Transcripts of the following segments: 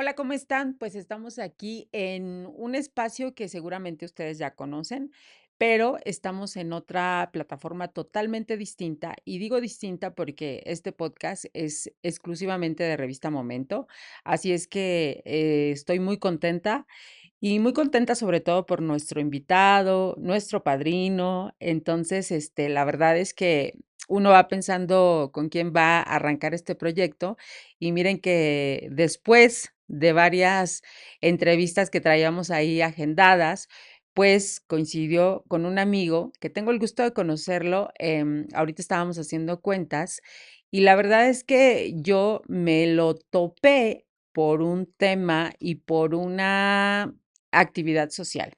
Hola, ¿cómo están? Pues estamos aquí en un espacio que seguramente ustedes ya conocen, pero estamos en otra plataforma totalmente distinta. Y digo distinta porque este podcast es exclusivamente de Revista Momento. Así es que estoy muy contenta sobre todo por nuestro invitado, nuestro padrino. Entonces, la verdad es que uno va pensando con quién va a arrancar este proyecto y miren que después de varias entrevistas que traíamos ahí agendadas, pues coincidió con un amigo que tengo el gusto de conocerlo. Ahorita estábamos haciendo cuentas y la verdad es que yo me lo topé por un tema y por una actividad social.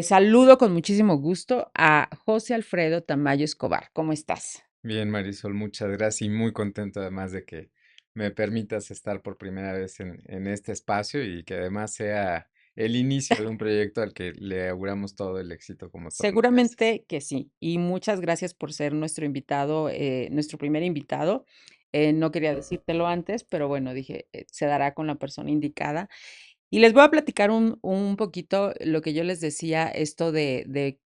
Saludo con muchísimo gusto a José Alfredo Tamayo Escobar. ¿Cómo estás? Bien, Marisol, muchas gracias y muy contento además de que me permitas estar por primera vez en este espacio y que además sea el inicio de un proyecto al que le auguramos todo el éxito como todo lo que haces. Seguramente que sí. Y muchas gracias por ser nuestro invitado, nuestro primer invitado. No quería decírtelo antes, pero bueno, dije, se dará con la persona indicada. Y les voy a platicar un poquito lo que yo les decía, esto de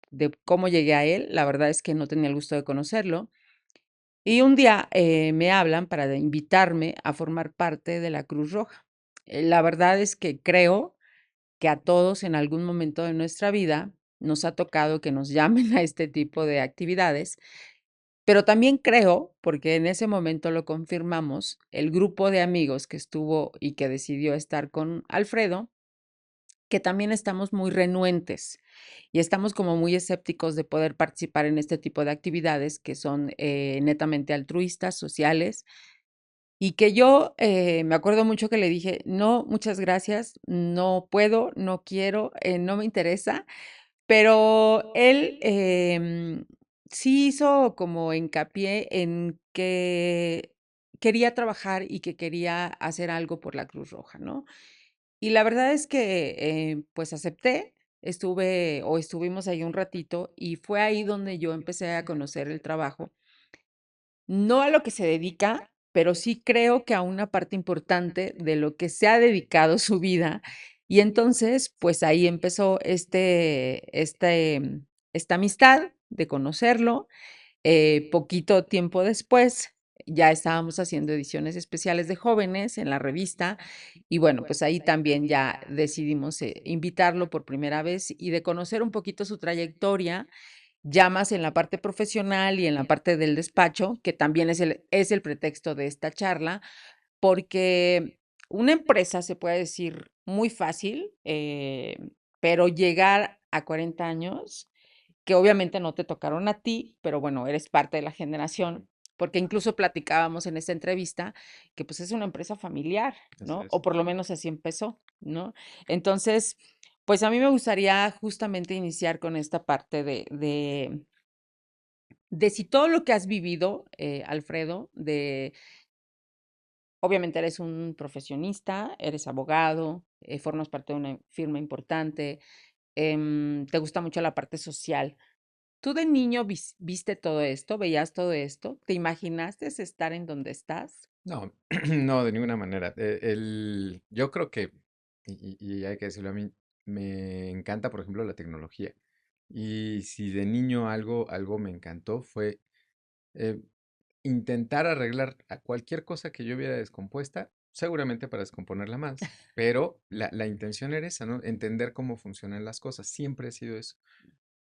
cómo llegué a él. La verdad es que no tenía el gusto de conocerlo. Y un día me hablan para invitarme a formar parte de la Cruz Roja. La verdad es que creo que a todos en algún momento de nuestra vida nos ha tocado que nos llamen a este tipo de actividades, pero también creo, porque en ese momento lo confirmamos, el grupo de amigos que estuvo y que decidió estar con Alfredo, que también estamos muy renuentes y estamos como muy escépticos de poder participar en este tipo de actividades que son netamente altruistas, sociales, y que yo, me acuerdo mucho que le dije: "No, muchas gracias, no puedo, no quiero, no me interesa", pero él, sí hizo como hincapié en que quería trabajar y que quería hacer algo por la Cruz Roja, ¿no? Y la verdad es que, pues acepté, estuvimos ahí un ratito, y fue ahí donde yo empecé a conocer el trabajo. No a lo que se dedica, pero sí creo que a una parte importante de lo que se ha dedicado su vida. Y entonces, pues ahí empezó esta amistad de conocerlo. Poquito tiempo después, ya estábamos haciendo ediciones especiales de jóvenes en la revista y bueno, pues ahí también ya decidimos invitarlo por primera vez y de conocer un poquito su trayectoria ya más en la parte profesional y en la parte del despacho, que también es el pretexto de esta charla, porque una empresa se puede decir muy fácil, pero llegar a 40 años, que obviamente no te tocaron a ti, pero bueno, eres parte de la generación, porque incluso platicábamos en esta entrevista que pues es una empresa familiar, Así ¿no? es. O por lo menos así empezó, ¿no? Entonces, pues a mí me gustaría justamente iniciar con esta parte de si todo lo que has vivido, Alfredo, obviamente eres un profesionista, eres abogado, formas parte de una firma importante, te gusta mucho la parte social. ¿Tú de niño viste todo esto, veías todo esto? ¿Te imaginaste estar en donde estás? No, no, de ninguna manera. Yo creo que, y hay que decirlo a mí, me encanta, por ejemplo, la tecnología. Y si de niño algo me encantó fue eh, intentar arreglar a cualquier cosa que yo viera descompuesta, seguramente para descomponerla más, pero la intención era esa, ¿no? Entender cómo funcionan las cosas, siempre ha sido eso.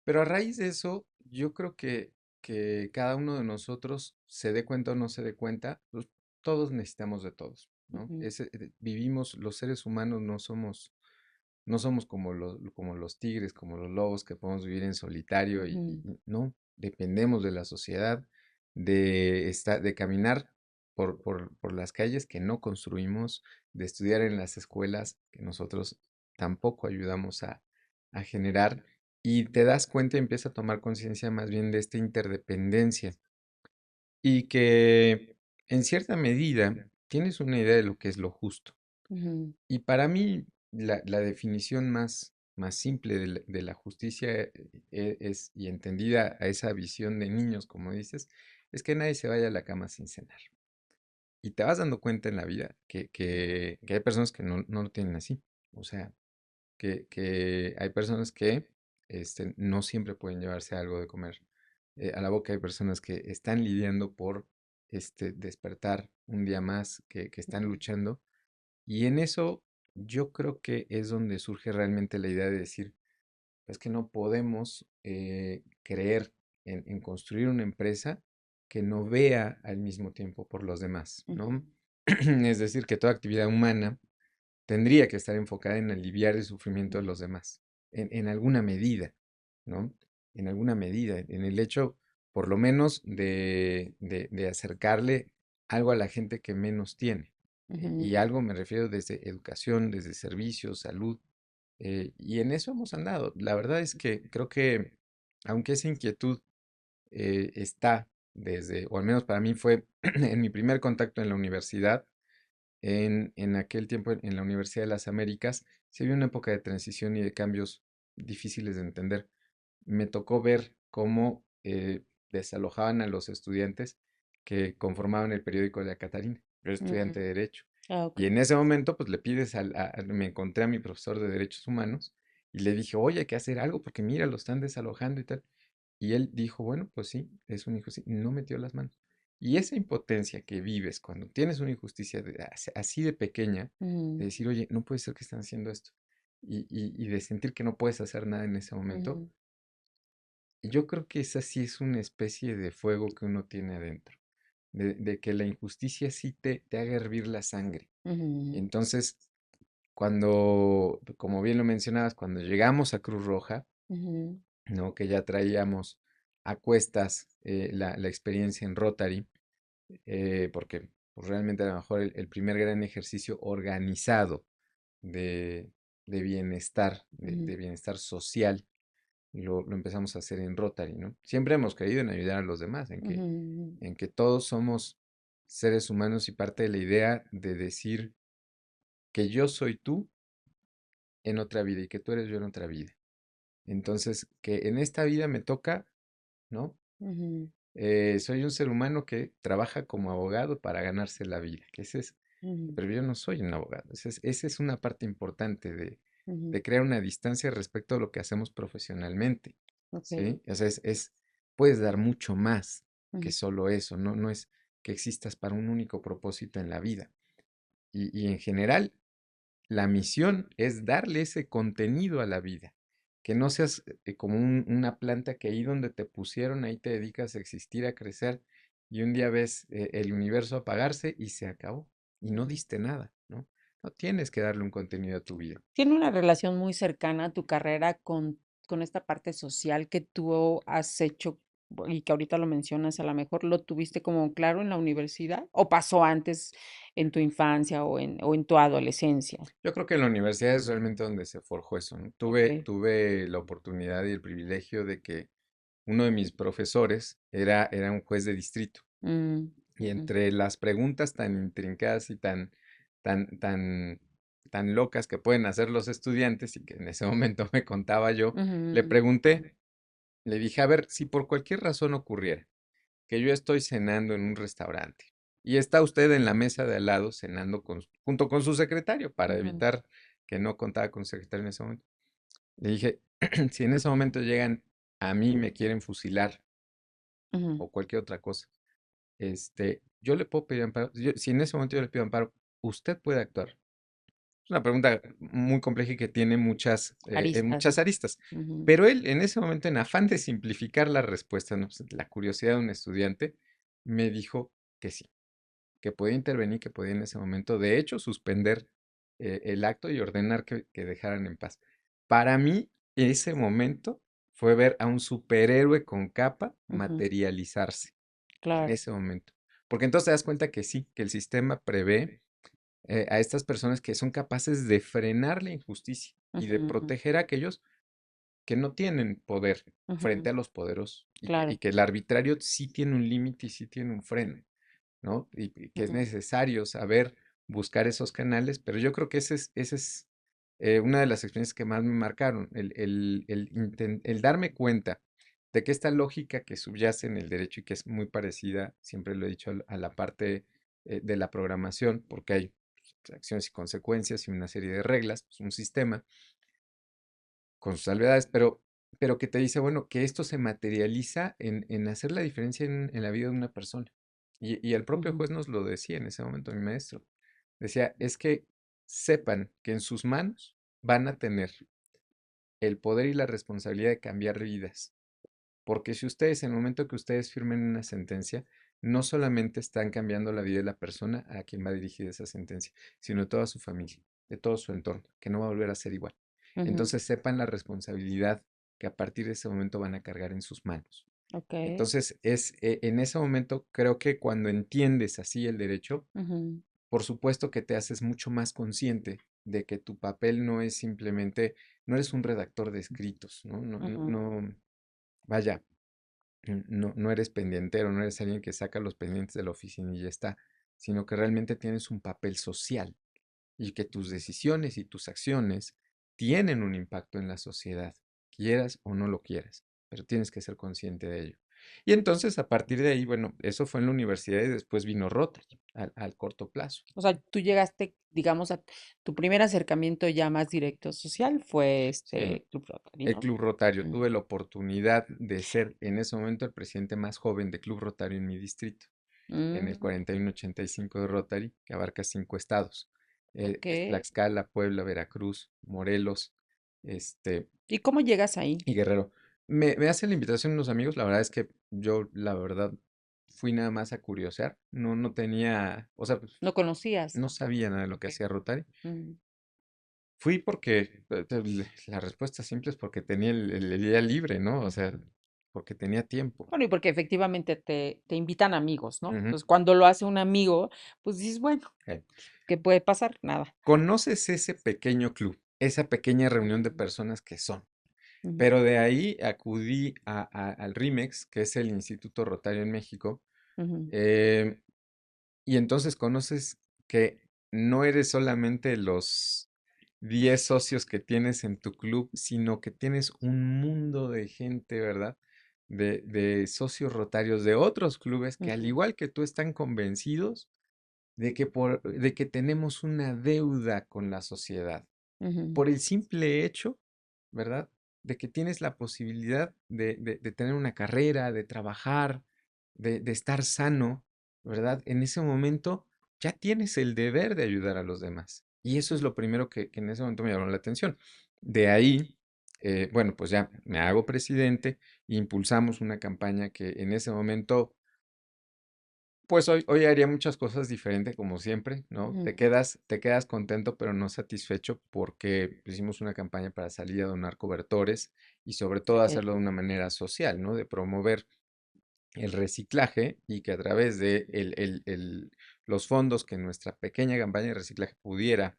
Pero a raíz de eso, yo creo que cada uno de nosotros, se dé cuenta o no se dé cuenta, pues todos necesitamos de todos, ¿no? Ujú, Vivimos, los seres humanos no somos como los tigres, como los lobos que podemos vivir en solitario ujú, y no, dependemos de la sociedad, de caminar por las calles que no construimos, de estudiar en las escuelas que nosotros tampoco ayudamos a generar y te das cuenta y empiezas a tomar conciencia más bien de esta interdependencia y que en cierta medida tienes una idea de lo que es lo justo. ujú, Y para mí, la definición más simple de la justicia es, y entendida a esa visión de niños, como dices, es que nadie se vaya a la cama sin cenar. y te vas dando cuenta en la vida que hay personas que no lo tienen así. O sea, que hay personas que no siempre pueden llevarse algo de comer a la boca. Hay personas que están lidiando por despertar un día más, que están Ujú, luchando. Y en eso yo creo que es donde surge realmente la idea de decir, es que no podemos creer en construir una empresa que no vea al mismo tiempo por los demás, ujú, ¿no? Es decir, que toda actividad humana tendría que estar enfocada en aliviar el sufrimiento de los demás, en alguna medida, ¿no? En alguna medida, en el hecho, por lo menos, de acercarle algo a la gente que menos tiene. Y ujú, algo me refiero desde educación, desde servicios, salud, y en eso hemos andado. La verdad es que creo que, aunque esa inquietud está desde, o al menos para mí fue en mi primer contacto en la universidad, en aquel tiempo en la Universidad de las Américas, se vio una época de transición y de cambios difíciles de entender. Me tocó ver cómo desalojaban a los estudiantes que conformaban el periódico de la Catarina. Yo era estudiante ujú. de Derecho. Ah, ok. Y en ese momento, pues le pides me encontré a mi profesor de Derechos Humanos y le dije, oye, hay que hacer algo porque mira, lo están desalojando y tal. Y él dijo, bueno, pues sí, es un hijo, sí, no metió las manos. Y esa impotencia que vives cuando tienes una injusticia así de pequeña, de Ujú, decir, oye, no puede ser que están haciendo esto, y de sentir que no puedes hacer nada en ese momento, ujú, yo creo que esa sí es una especie de fuego que uno tiene adentro, de que la injusticia sí te haga hervir la sangre. ujú, Entonces, cuando, como bien lo mencionabas, cuando llegamos a Cruz Roja, ujú, ¿no? Que ya traíamos a cuestas la experiencia en Rotary, porque pues, realmente a lo mejor el primer gran ejercicio organizado de, de bienestar, ujú, de bienestar social, lo empezamos a hacer en Rotary, ¿no? Siempre hemos creído en ayudar a los demás, ujú, en que todos somos seres humanos y parte de la idea de decir que yo soy tú en otra vida y que tú eres yo en otra vida. Entonces, que en esta vida me toca, ¿no? ujú, Soy un ser humano que trabaja como abogado para ganarse la vida, ujú, pero yo no soy un abogado. Esa es una parte importante ujú. de crear una distancia respecto a lo que hacemos profesionalmente, Ok. ¿sí? O sea, puedes dar mucho más que Ujú, solo eso, no es que existas para un único propósito en la vida. Y en general, la misión es darle ese contenido a la vida, que no seas como una planta que ahí donde te pusieron, ahí te dedicas a existir, a crecer, y un día ves el universo apagarse y se acabó, y no ujú. diste nada, ¿no? No tienes que darle un contenido a tu vida. Tiene una relación muy cercana tu carrera con esta parte social que tú has hecho y que ahorita lo mencionas, a lo mejor lo tuviste como claro en la universidad o pasó antes en tu infancia o en tu adolescencia. Yo creo que en la universidad es realmente donde se forjó eso, ¿no? Ok. Tuve la oportunidad y el privilegio de que uno de mis profesores era un juez de distrito. Mm, Y ujú, entre las preguntas tan intrincadas y tan, tan, tan locas que pueden hacer los estudiantes y que en ese momento me contaba yo, le ujú, pregunté, le dije, a ver, si por cualquier razón ocurriera que yo estoy cenando en un restaurante y está usted en la mesa de al lado cenando junto con su secretario para ujú, evitar que no contaba con su secretario en ese momento. Le dije, si en ese momento llegan a mí y me quieren fusilar ujú. o cualquier otra cosa, yo le puedo pedir amparo. Si en ese momento yo le pido amparo, ¿usted puede actuar? Es una pregunta muy compleja y que tiene Aristas. muchas aristas. Ujú, Pero él, en ese momento, en afán de simplificar la respuesta, ¿no? Pues, la curiosidad de un estudiante, me dijo que sí, que podía intervenir, que podía en ese momento, de hecho, suspender el acto y ordenar que dejaran en paz. Para mí, ese momento fue ver a un superhéroe con capa ujú. materializarse en Claro. ese momento. Porque entonces te das cuenta que sí, que el sistema prevé a estas personas que son capaces de frenar la injusticia y de Ujú, proteger a aquellos que no tienen poder ujú. frente a los poderosos y Claro. que el arbitrario sí tiene un límite y sí tiene un freno, ¿no? Y que es Ujú, necesario saber buscar esos canales, pero yo creo que ese es una de las experiencias que más me marcaron, el darme cuenta de que esta lógica que subyace en el derecho y que es muy parecida, siempre lo he dicho, a la parte de la programación, porque hay pues, acciones y consecuencias y una serie de reglas, pues, un sistema con sus salvedades, pero que te dice, bueno, que esto se materializa en hacer la diferencia en la vida de una persona. Y el propio Ujú, juez nos lo decía en ese momento, mi maestro. Decía, es que sepan que en sus manos van a tener el poder y la responsabilidad de cambiar vidas. Porque si ustedes, en el momento que ustedes firmen una sentencia, no solamente están cambiando la vida de la persona a quien va dirigida esa sentencia, sino de toda su familia, de todo su entorno, que no va a volver a ser igual. ujú, Entonces sepan la responsabilidad que a partir de ese momento van a cargar en sus manos. ok, Entonces en ese momento creo que cuando entiendes así el derecho, ujú, por supuesto que te haces mucho más consciente de que tu papel no es simplemente, no eres un redactor de escritos, ¿no? ujú, Vaya, no eres pendientero, no eres alguien que saca los pendientes de la oficina y ya está, sino que realmente tienes un papel social y que tus decisiones y tus acciones tienen un impacto en la sociedad, quieras o no lo quieras, pero tienes que ser consciente de ello. Y entonces a partir de ahí, bueno, eso fue en la universidad y después vino Rotary al corto plazo. o sea, tú llegaste, digamos, a tu primer acercamiento ya más directo social fue Sí, Club Rotary, el ¿no? Club Rotario. Mm, Tuve la oportunidad de ser en ese momento el presidente más joven de Club Rotario en mi distrito, en el mm, 4185 de Rotary, que abarca 5 estados. ok. Es Tlaxcala, Puebla, Veracruz, Morelos, este, ¿Y cómo llegas ahí? y Guerrero. Me hacen la invitación unos amigos, la verdad es que yo, la verdad, fui nada más a curiosear, no tenía, o sea, pues, ¿No conocías no tampoco? sabía nada de lo que Ok. hacía Rotary. Mm. Fui porque, la respuesta simple es porque tenía el día libre, ¿no? O sea, porque tenía tiempo. Bueno, y porque efectivamente te invitan amigos, ¿no? Ujú. Entonces, cuando lo hace un amigo, pues dices, bueno, Eh, ¿qué puede pasar? Nada. Conoces ese pequeño club, esa pequeña reunión de Ujú, personas que son. ujú, Pero de ahí acudí al RIMEX, que es el Instituto Rotario en México, ujú, eh, y entonces conoces que no eres solamente los 10 socios que tienes en tu club, sino que tienes un mundo de gente, ¿verdad? De socios rotarios de otros clubes que al ujú, igual que tú están convencidos de que tenemos una deuda con la sociedad ujú, por el simple hecho, ¿verdad? De que tienes la posibilidad de tener una carrera, de trabajar, de estar sano, ¿verdad? En ese momento ya tienes el deber de ayudar a los demás. Y eso es lo primero que en ese momento me llamó la atención. De ahí, bueno, pues ya me hago presidente, impulsamos una campaña que en ese momento pues hoy haría muchas cosas diferentes como siempre, ¿no? ujú, Te quedas contento pero no satisfecho porque hicimos una campaña para salir a donar cobertores y sobre todo ok, hacerlo de una manera social, ¿no? De promover el reciclaje y que a través de los fondos que nuestra pequeña campaña de reciclaje pudiera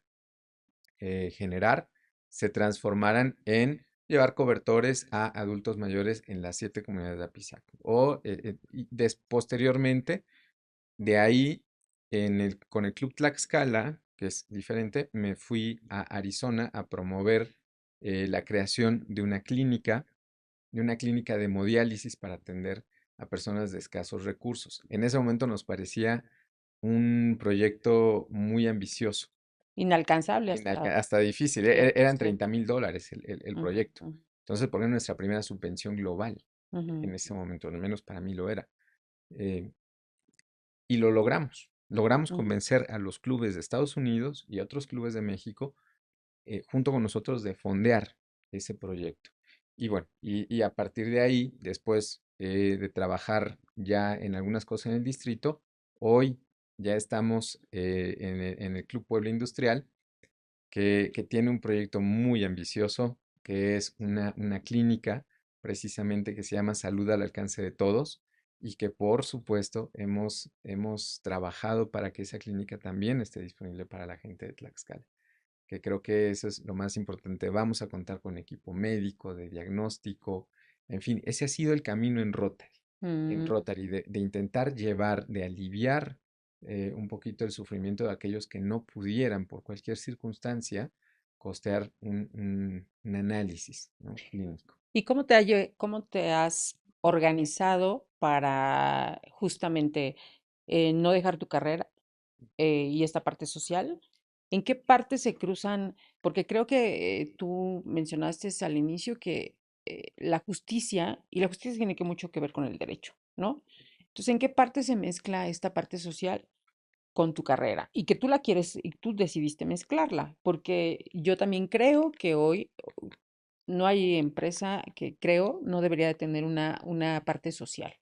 generar, se transformaran en llevar cobertores a adultos mayores en las 7 comunidades de Apizaco. O posteriormente de ahí, con el Club Tlaxcala, que es diferente, me fui a Arizona a promover la creación de una clínica de hemodiálisis para atender a personas de escasos recursos. En ese momento nos parecía un proyecto muy ambicioso, inalcanzable hasta hasta difícil. cierto, Eran sí. 30.000 dólares el Ujú, proyecto. ujú, Entonces, poner nuestra primera subvención global ujú, en ese momento, al menos para mí lo era. Eh, Y lo logramos. Logramos ujú, convencer a los clubes de Estados Unidos y a otros clubes de México, junto con nosotros, de fondear ese proyecto. Y bueno, y a partir de ahí, después de trabajar ya en algunas cosas en el distrito, hoy ya estamos en el Club Puebla Industrial, que tiene un proyecto muy ambicioso, que es una clínica precisamente que se llama Salud al alcance de todos y que por supuesto hemos trabajado para que esa clínica también esté disponible para la gente de Tlaxcala, que creo que eso es lo más importante. Vamos a contar con equipo médico, de diagnóstico, en fin, ese ha sido el camino en mm. Rotary, de intentar llevar, de aliviar un poquito el sufrimiento de aquellos que no pudieran, por cualquier circunstancia, costear un análisis, ¿no? Clínico. ¿Y cómo te has organizado para justamente no dejar tu carrera? y esta parte social. ¿En qué parte se cruzan? Porque creo que tú mencionaste al inicio que la justicia, y la justicia tiene que mucho que ver con el derecho, ¿no? Entonces, ¿en qué parte se mezcla esta parte social con tu carrera? Y que tú la quieres, y tú decidiste mezclarla, porque yo también creo que hoy no hay empresa que creo no debería de tener una parte social,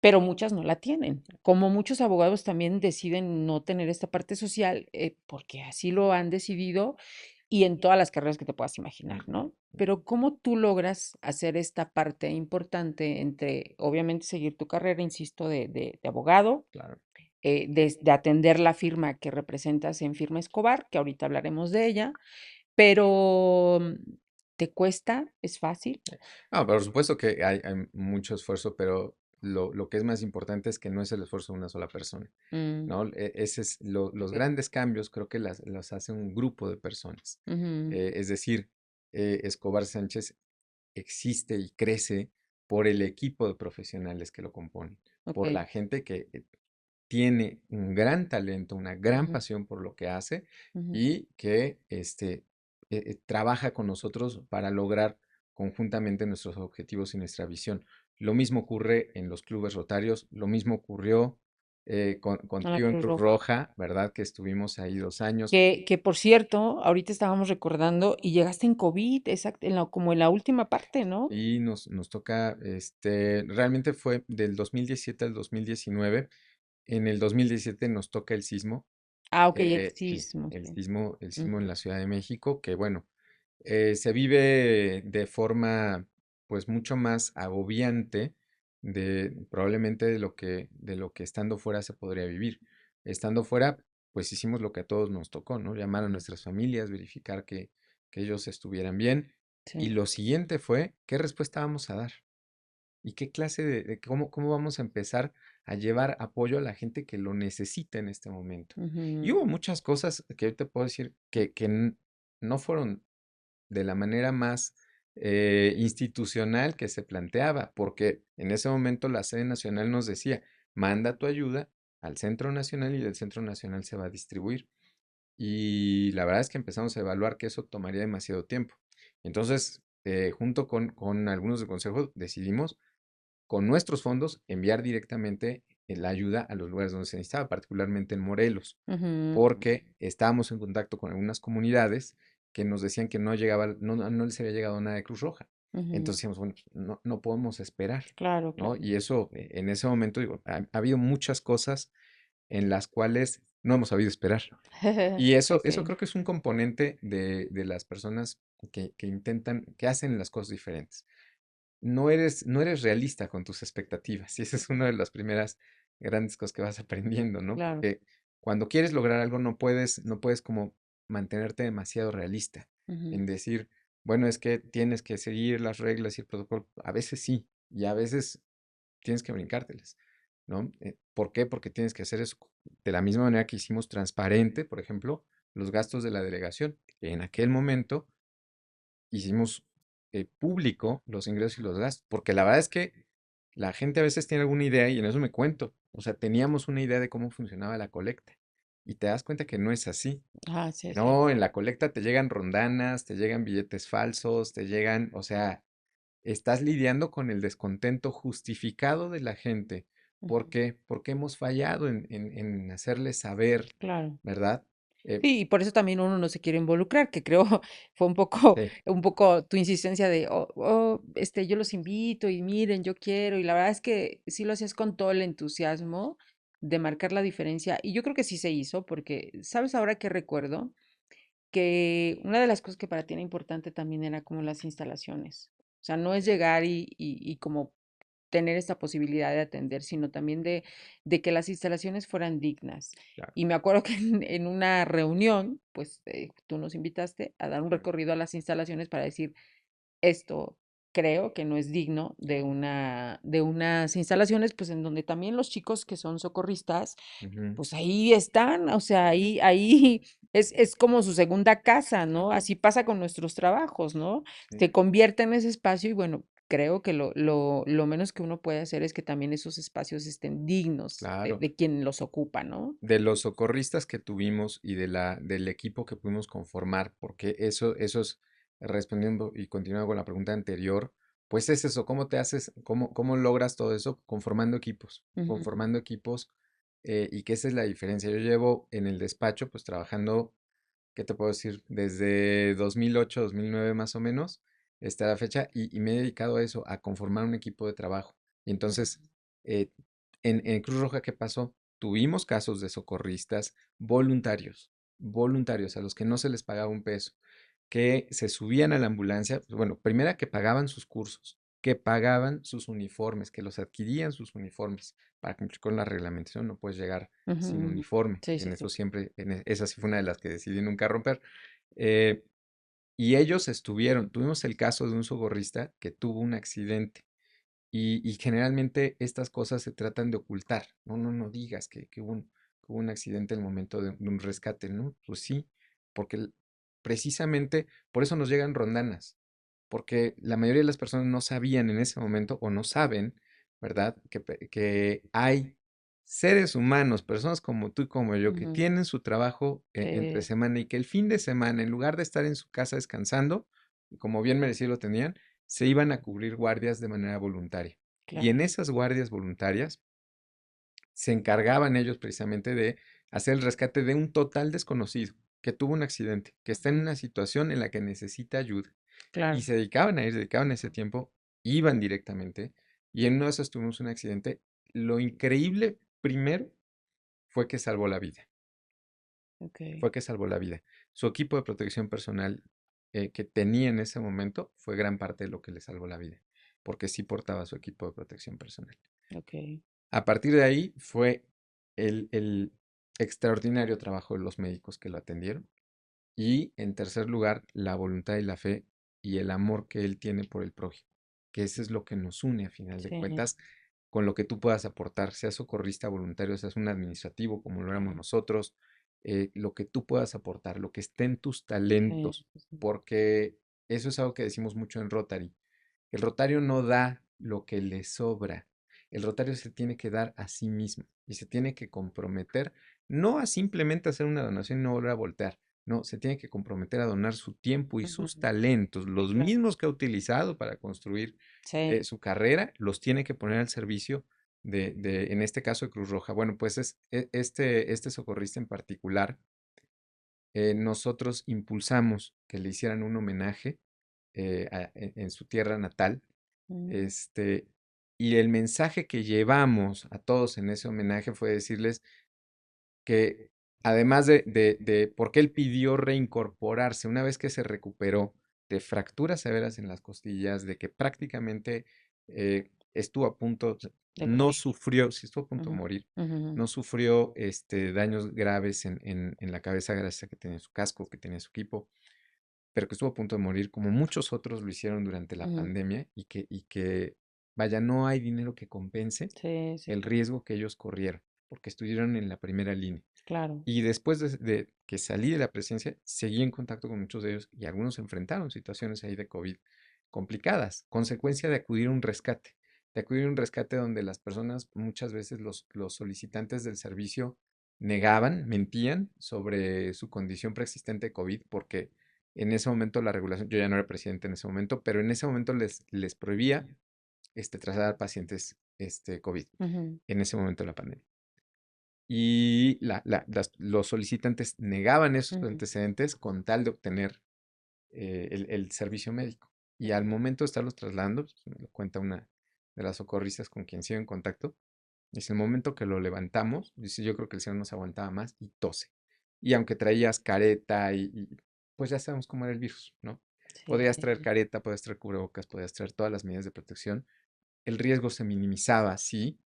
pero muchas no la tienen. Como muchos abogados también deciden no tener esta parte social, porque así lo han decidido y en todas las carreras que te puedas imaginar, Mm, ¿no? Pero ¿cómo tú logras hacer esta parte importante entre, obviamente, seguir tu carrera, insisto, de abogado, claro. de atender la firma que representas en Firma Escobar, que ahorita hablaremos de ella, pero ¿te cuesta? ¿Es fácil? Ah, por supuesto que hay mucho esfuerzo, pero lo que es más importante es que no es el esfuerzo de una sola persona, Mm, ¿no? Ese es los ok. grandes cambios, creo que los hace un grupo de personas. Ujú, Es decir, Escobar Sánchez existe y crece por el equipo de profesionales que lo componen, ok. por la gente que tiene un gran talento, una gran Ujú, pasión por lo que hace ujú. y que trabaja con nosotros para lograr conjuntamente nuestros objetivos y nuestra visión. Lo mismo ocurre en los clubes rotarios, lo mismo ocurrió A la contigo en Cruz Cruz Roja. Roja, ¿verdad? Que estuvimos ahí 2 años. Que por cierto, ahorita estábamos recordando y llegaste en COVID, exacto, como en la última parte, ¿no? Y nos toca, realmente fue del 2017 al 2019. En el 2017 nos toca el sismo. Ah, ok, el Sí, sismo, sí. el sismo en Ujú, la Ciudad de México, que bueno, se vive de forma pues mucho más agobiante probablemente de lo que estando fuera se podría vivir. Estando fuera, pues hicimos lo que a todos nos tocó, ¿no? Llamar a nuestras familias, verificar que ellos estuvieran bien. Y sí. lo siguiente fue, ¿qué respuesta vamos a dar? ¿Y qué clase cómo vamos a empezar a llevar apoyo a la gente que lo necesita en este momento? Y Ujú, hubo muchas cosas que yo te puedo decir que no fueron de la manera más institucional que se planteaba, porque en ese momento la sede nacional nos decía, manda tu ayuda al Centro Nacional y del Centro Nacional se va a distribuir. Y la verdad es que empezamos a evaluar que eso tomaría demasiado tiempo. Entonces, junto con algunos del consejo, decidimos con nuestros fondos enviar directamente la ayuda a los lugares donde se necesitaba, particularmente en Morelos, ujú, porque estábamos en contacto con algunas comunidades que nos decían que no llegaba, no les había llegado nada de Cruz Roja. ujú. Entonces decíamos, bueno, pues, no podemos esperar, Claro, ¿no? claro. Y eso, en ese momento, digo, ha habido muchas cosas en las cuales no hemos sabido esperar. Y eso Sí. creo que es un componente de las personas que intentan, que hacen las cosas diferentes. No eres realista con tus expectativas. Y esa es una de las primeras grandes cosas que vas aprendiendo, ¿no? Claro. Porque cuando quieres lograr algo no puedes como mantenerte demasiado realista Ujú, en decir, bueno, es que tienes que seguir las reglas y el protocolo. A veces sí, y a veces tienes que brincártelas, ¿no? ¿Por qué? Porque tienes que hacer eso de la misma manera que hicimos transparente, por ejemplo, los gastos de la delegación. En aquel momento hicimos público los ingresos y los gastos, porque la verdad es que la gente a veces tiene alguna idea y en eso me cuento. O sea, teníamos una idea de cómo funcionaba la colecta y te das cuenta que no es así. ah, sí, es No, cierto. en la colecta te llegan rondanas, te llegan billetes falsos, te llegan, o sea, estás lidiando con el descontento justificado de la gente. ¿Por Ujú, qué? Porque hemos fallado en hacerles saber, claro. ¿verdad? Sí, y por eso también uno no se quiere involucrar, que creo fue un poco, Sí, un poco tu insistencia de, yo los invito y miren, yo quiero, y la verdad es que sí lo hacías con todo el entusiasmo de marcar la diferencia, y yo creo que sí se hizo, porque, ¿sabes ahora que recuerdo? Que una de las cosas que para ti era importante también era como las instalaciones. O sea, no es llegar y como tener esta posibilidad de atender, sino también de que las instalaciones fueran dignas. claro. Y me acuerdo que en una reunión, pues tú nos invitaste a dar un recorrido a las instalaciones para decir, esto creo que no es digno de unas instalaciones, pues en donde también los chicos que son socorristas Ujú, pues ahí están, o sea, ahí es como su segunda casa, ¿no? Así pasa con nuestros trabajos, ¿no? sí. Se convierte en ese espacio y bueno, creo que lo menos que uno puede hacer es que también esos espacios estén dignos Claro. de quien los ocupa, ¿no? De los socorristas que tuvimos y del equipo que pudimos conformar, porque eso es, respondiendo y continuando con la pregunta anterior, pues es eso, ¿cómo te haces, cómo logras todo eso? Ujú, Conformando equipos, y que esa es la diferencia. Yo llevo en el despacho, pues trabajando, ¿qué te puedo decir? Desde 2008, 2009 más o menos, está la fecha, y me he dedicado a eso, a conformar un equipo de trabajo. Y ujú, entonces, eh, en Cruz Roja, ¿qué pasó? Tuvimos casos de socorristas voluntarios a los que no se les pagaba un peso, que se subían a la ambulancia, pues, bueno, primera que pagaban sus cursos, que pagaban sus uniformes, que los adquirían sus uniformes para cumplir con la reglamentación, no puedes llegar ujú, sin ujú. uniforme, Sí, y en sí, sí. eso siempre, esa sí fue una de las que decidí nunca romper. eh, y ellos estuvieron, tuvimos el caso de un socorrista que tuvo un accidente y generalmente estas cosas se tratan de ocultar. No, no, no digas que hubo un accidente en el momento de un rescate, ¿no? Pues sí, porque precisamente por eso nos llegan rondanas, porque la mayoría de las personas no sabían en ese momento o no saben, ¿verdad? Que hay seres humanos, personas como tú y como yo, que Ujú. tienen su trabajo entre Sí, semana y que el fin de semana, en lugar de estar en su casa descansando, como bien merecido lo tenían, se iban a cubrir guardias de manera voluntaria. Y en claro. esas guardias voluntarias se encargaban ellos precisamente de hacer el rescate de un total desconocido que tuvo un accidente, que está en Ujú. una situación en la que necesita ayuda. Y Claro. se dedicaban a ir, dedicaban ese tiempo, iban directamente. Y en uno de esos tuvimos un accidente. Lo increíble primero fue que salvó la vida. Ok, Fue que salvó la vida. Su equipo de protección personal que tenía en ese momento fue gran parte de lo que le salvó la vida, porque sí portaba su equipo de protección personal. ok. A partir de ahí fue el extraordinario trabajo de los médicos que lo atendieron y en tercer lugar la voluntad y la fe y el amor que él tiene por el prójimo, que eso es lo que nos une a final de Sí, cuentas con lo que tú puedas aportar, seas socorrista voluntario, seas un administrativo como lo éramos claro. nosotros, lo que tú puedas aportar, lo que esté en tus Sí, talentos, sí, sí. porque eso es algo que decimos mucho en Rotary. El rotario no da lo que le sobra. El rotario se tiene que dar a sí mismo y se tiene que comprometer no a simplemente hacer una donación y no volver a voltear. No, se tiene que comprometer a donar su tiempo y sus Ujú. talentos, los Claro. mismos que ha utilizado para construir Sí. su carrera, los tiene que poner al servicio en este caso, de Cruz Roja. Bueno, pues este socorrista en particular, nosotros impulsamos que le hicieran un homenaje en su tierra natal, Mm, este, y el mensaje que llevamos a todos en ese homenaje fue decirles que además de porque él pidió reincorporarse una vez que se recuperó de fracturas severas en las costillas, de que prácticamente estuvo a punto, de no morir. sufrió, sí estuvo a punto de Ujú, morir, ujú. no sufrió daños graves en la cabeza gracias a que tenía su casco, que tenía su equipo, pero que estuvo a punto de morir, como muchos otros lo hicieron durante la Ujú. pandemia, vaya, no hay dinero que compense Sí, sí, el sí. riesgo que ellos corrieron, porque estuvieron en la primera línea. Claro. Y después de que salí de la presidencia, seguí en contacto con muchos de ellos y algunos enfrentaron situaciones ahí de COVID complicadas, consecuencia de acudir a un rescate donde las personas, muchas veces los solicitantes del servicio negaban, mentían sobre su condición preexistente de COVID, porque en ese momento la regulación, yo ya no era presidente en ese momento, pero en ese momento les prohibía trasladar pacientes COVID, Ujú, en ese momento de la pandemia. Y los solicitantes negaban esos ujú. antecedentes con tal de obtener el servicio médico. Y al momento de estarlos trasladando, pues, me lo cuenta una de las socorristas con quien sigo en contacto, dice, el momento que lo levantamos, dice, yo creo que el señor no se aguantaba más y tose. Y aunque traías careta pues ya sabemos cómo era el virus, ¿no? Sí. Podías traer careta, podías traer cubrebocas, podías traer todas las medidas de protección. El riesgo se minimizaba, sí,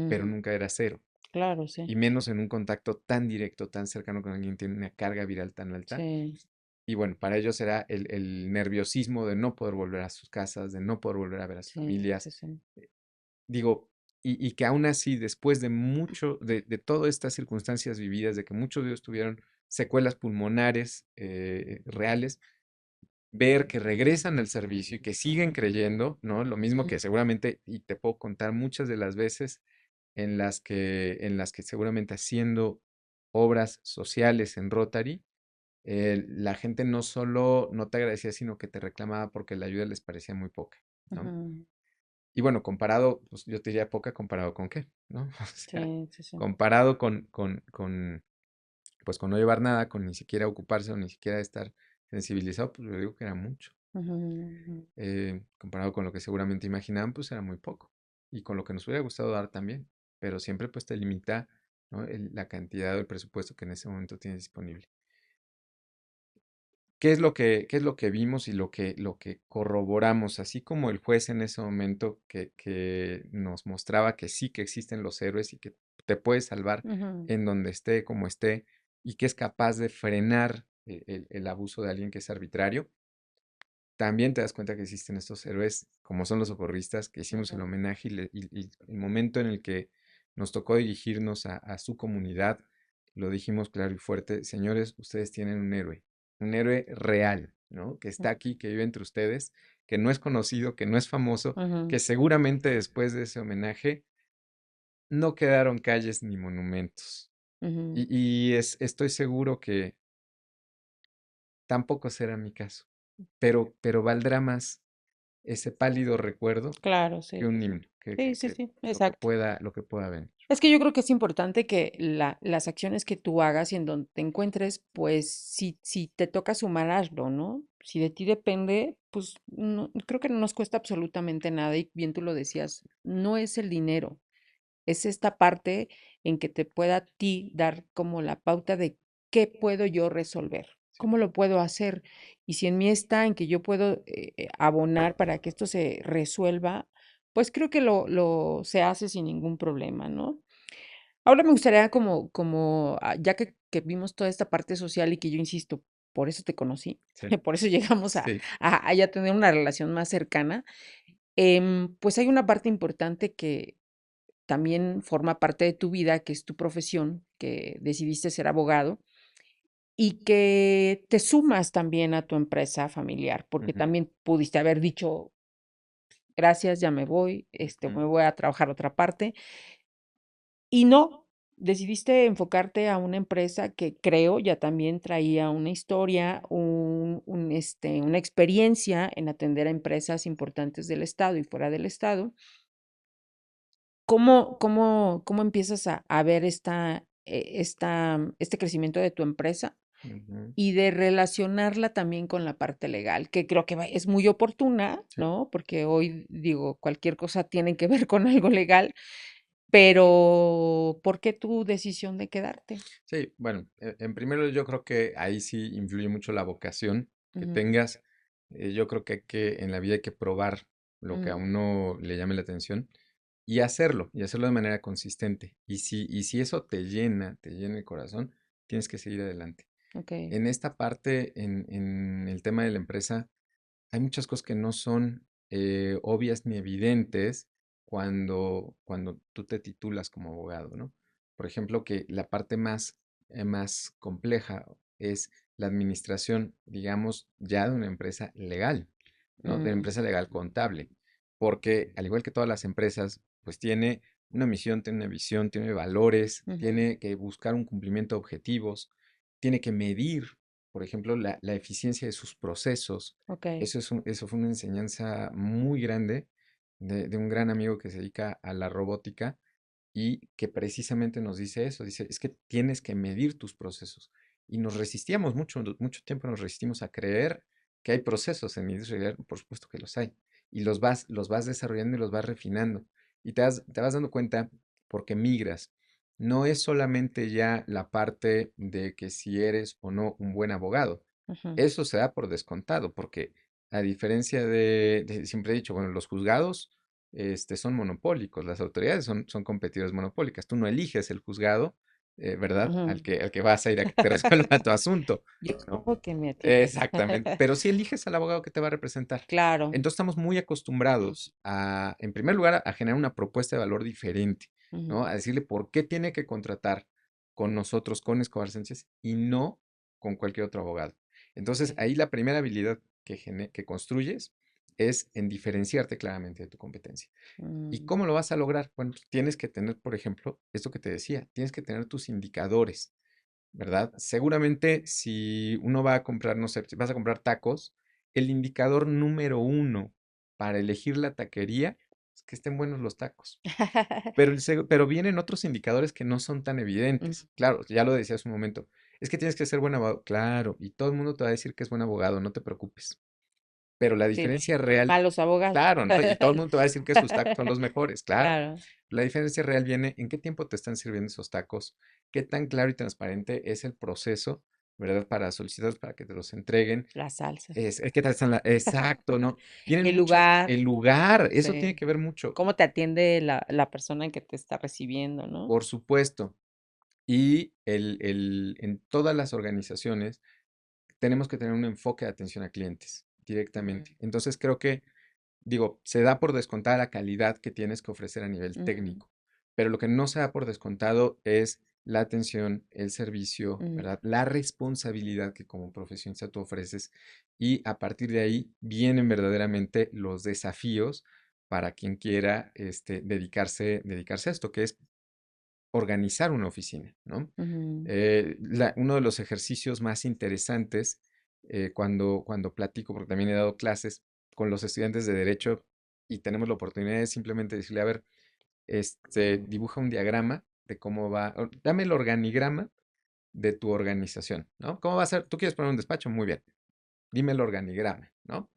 pero Ujú. nunca era cero Claro, sí. y menos en un contacto tan directo, tan cercano con alguien que tiene una carga viral tan alta. Sí. Y bueno, para ellos era el nerviosismo de no poder volver a sus casas, de no poder volver a ver a sus Sí, familias. sí, sí. Digo, y que aún así, después de mucho, de todas estas circunstancias vividas, de que muchos de ellos tuvieron secuelas pulmonares reales, ver que regresan al servicio y que siguen creyendo, ¿no? Lo mismo Ujú, que seguramente, y te puedo contar muchas de las veces en las que seguramente haciendo obras sociales en Rotary, la gente no solo no te agradecía, sino que te reclamaba porque la ayuda les parecía muy poca, ¿no? ujú. Y bueno, comparado, pues yo te diría poca comparado con qué, ¿no? O sea, Sí, sí, sí. comparado pues con no llevar nada, con ni siquiera ocuparse o ni siquiera estar sensibilizado, pues yo digo que era mucho. Ujú, ujú. Comparado con lo que seguramente imaginaban, pues era muy poco. Y con lo que nos hubiera gustado dar también. Pero siempre pues te limita, ¿no? La cantidad del presupuesto que en ese momento tienes disponible. ¿Qué es lo que vimos y lo que corroboramos? Así como el juez en ese momento que nos mostraba que sí que existen los héroes y que te puedes salvar Ujú, en donde esté, como esté, y que es capaz de frenar el abuso de alguien que es arbitrario, también te das cuenta que existen estos héroes, como son los socorristas, que hicimos el ujú, homenaje y el momento en el que nos tocó dirigirnos a su comunidad, lo dijimos claro y fuerte, señores, ustedes tienen un héroe real, ¿no? Que está aquí, que vive entre ustedes, que no es conocido, que no es famoso, que ujú, seguramente después de ese homenaje no quedaron calles ni monumentos. ujú. Estoy seguro que tampoco será mi caso, pero valdrá más ese pálido recuerdo Claro, sí, que un sí, sí. himno, que, Sí, que, sí, que sí, lo que exacto. pueda, lo que pueda venir. Es que yo creo que es importante que las acciones que tú hagas y en donde te encuentres, pues si te toca sumar, hazlo, ¿no? Si de ti depende, pues creo que no nos cuesta absolutamente nada y bien tú lo decías, no es el dinero, es esta parte en que te pueda a ti dar como la pauta de qué puedo yo resolver, Sí. cómo lo puedo hacer. Y si en mí está en que yo puedo abonar para que esto se resuelva, pues creo que lo se hace sin ningún problema, ¿no? Ahora me gustaría ya que vimos toda esta parte social y que yo insisto, por eso te conocí, Sí, por eso llegamos sí. a ya tener una relación más cercana, pues hay una parte importante que también forma parte de tu vida, que es tu profesión, que decidiste ser abogado y que te sumas también a tu empresa familiar, porque Ujú, también pudiste haber dicho, gracias, ya me voy, ujú, me voy a trabajar a otra parte, y no, decidiste enfocarte a una empresa que creo ya también traía una historia, una experiencia en atender a empresas importantes del estado y fuera del estado. ¿Cómo empiezas a ver este crecimiento de tu empresa ujú. y de relacionarla también con la parte legal? Que creo que es muy oportuna, Sí, ¿no? Porque hoy, digo, cualquier cosa tiene que ver con algo legal, pero ¿por qué tu decisión de quedarte? sí, bueno, en primer lugar yo creo que ahí sí influye mucho la vocación que Ujú, tengas. Yo creo que en la vida hay que probar lo que a ujú, uno le llame la atención y hacerlo de manera consistente. Y si eso te llena el corazón, tienes que seguir adelante. okey, En esta parte, en el tema de la empresa, hay muchas cosas que no son obvias ni evidentes cuando tú te titulas como abogado, ¿no? Por ejemplo, que la parte más compleja es la administración, digamos, ya de una empresa legal, ¿no? De una mm, empresa legal contable, porque al igual que todas las empresas, pues tiene una misión, tiene una visión, tiene valores, ujú, tiene que buscar un cumplimiento de objetivos, tiene que medir, por ejemplo, la eficiencia de sus procesos. okey, Eso fue una enseñanza muy grande de un gran amigo que se dedica a la robótica y que precisamente nos dice eso, dice, es que tienes que medir tus procesos. Y nos resistíamos mucho tiempo, nos resistimos a creer que hay procesos en la industria, por supuesto que los hay, y los vas desarrollando y los vas refinando. Y te vas dando cuenta porque migras. No es solamente ya la parte de que si eres o no un buen abogado. ujú, Eso se da por descontado, porque a diferencia siempre he dicho, bueno, los juzgados son monopólicos, las autoridades son competidoras monopólicas. Tú no eliges el juzgado, ¿verdad? Al ujú. que, al que vas a ir a que te resuelva tu asunto, Yo ¿no? escojo que me atiendas. Exactamente. Pero sí eliges al abogado que te va a representar. Claro, Entonces estamos muy acostumbrados en primer lugar, a generar una propuesta de valor diferente, ujú, ¿no? A decirle por qué tiene que contratar con nosotros, con Escobar Sánchez, y no con cualquier otro abogado. Entonces, okey, ahí la primera habilidad que construyes es en diferenciarte claramente de tu competencia. ¿Y Mm. cómo lo vas a lograr? Bueno, pues tienes que tener, por ejemplo, esto que te decía, tienes que tener tus indicadores, ¿verdad? Seguramente si uno va a comprar, no sé, si vas a comprar tacos, el indicador número uno para elegir la taquería es que estén buenos los tacos. Pero, pero vienen otros indicadores que no son tan Mm, evidentes. Claro, ya lo decía hace un momento. Es que tienes que ser buen abogado. Claro, y todo el mundo te va a decir que es buen abogado, no te preocupes. Pero la sí, diferencia los real, malos abogados. claro, ¿no? Y todo el mundo te va a decir que sus tacos son los mejores, claro. Claro, La diferencia real viene en qué tiempo te están sirviendo esos tacos, qué tan claro y transparente es el proceso, ¿verdad? Para solicitarlos, para que te los entreguen. la salsa. Es que tal están exacto, ¿no? Vienen El muchas, lugar, el lugar, eso tiene sí. que ver mucho, Cómo te atiende la persona que te está recibiendo, ¿no? por supuesto. Y en todas las organizaciones tenemos que tener un enfoque de atención a clientes Mm, directamente. Entonces creo que, digo, se da por descontada la calidad que tienes que ofrecer a nivel ujú, técnico, pero lo que no se da por descontado es la atención, el servicio, ujú, ¿verdad? La responsabilidad que como profesionista tú ofreces y a partir de ahí vienen verdaderamente los desafíos para quien quiera dedicarse a esto, que es organizar una oficina, ¿no? ujú, Uno de los ejercicios más interesantes cuando platico, porque también he dado clases con los estudiantes de derecho y tenemos la oportunidad de simplemente decirle, a ver, dibuja un diagrama de cómo va, dame el organigrama de tu organización, ¿no? ¿Cómo va a ser? ¿Tú quieres poner un despacho? Muy bien, dime el organigrama, ¿no?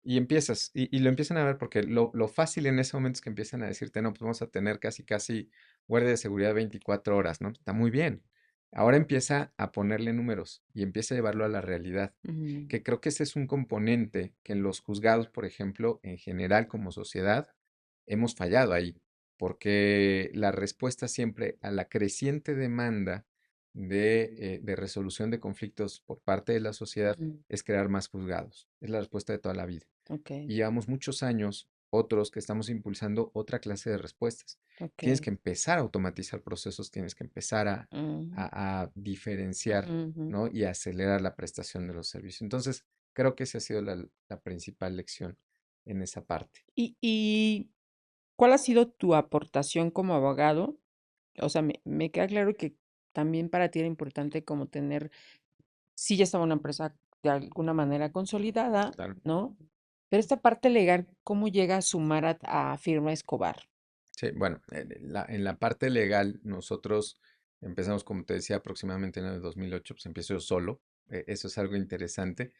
Y empiezas, y lo empiezan a ver porque lo fácil en ese momento es que empiezan a decirte, no, pues vamos a tener casi guardia de seguridad 24 horas, ¿no? Está muy bien. Ahora empieza a ponerle números y empieza a llevarlo a la realidad, ujú, que creo que ese es un componente que en los juzgados, por ejemplo, en general como sociedad, hemos fallado ahí, porque la respuesta siempre a la creciente demanda de resolución de conflictos por parte de la sociedad ujú. es crear más juzgados. Es la respuesta de toda la vida. Okey, Y llevamos muchos años, otros que estamos impulsando otra clase de respuestas. Tienes okey. que empezar a automatizar procesos, tienes que empezar Mm, a diferenciar, ujú, ujú. ¿no? Y acelerar la prestación de los servicios. Entonces, creo que esa ha sido la principal lección en esa parte. ¿Y cuál ha sido tu aportación como abogado? O sea, me queda claro que también para ti era importante como tener sí ya estaba una empresa de alguna manera consolidada, Claro. ¿no? Pero esta parte legal, ¿cómo llega a sumar a Firma Escobar? Sí, bueno, en la parte legal, nosotros empezamos, como te decía, aproximadamente en el 2008, pues empiezo yo solo. Eso es algo interesante.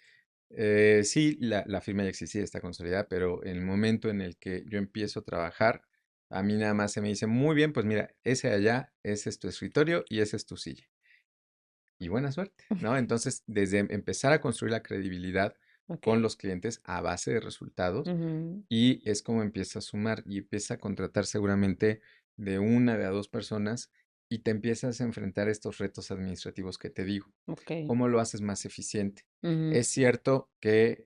Sí, la firma ya existía, está consolidada, pero en el momento en el que yo empiezo a trabajar, a mí nada más se me dice, muy bien, pues mira, ese de allá, ese es tu escritorio y esa es tu silla. Y buena suerte, ¿no? Entonces, desde empezar a construir la credibilidad con Okey. los clientes a base de resultados, Ujú. y es como empieza a sumar y empieza a contratar seguramente de una de a dos personas y te empiezas a enfrentar a estos retos administrativos que te digo. Okey. ¿Cómo lo haces más eficiente? Ujú, Es cierto que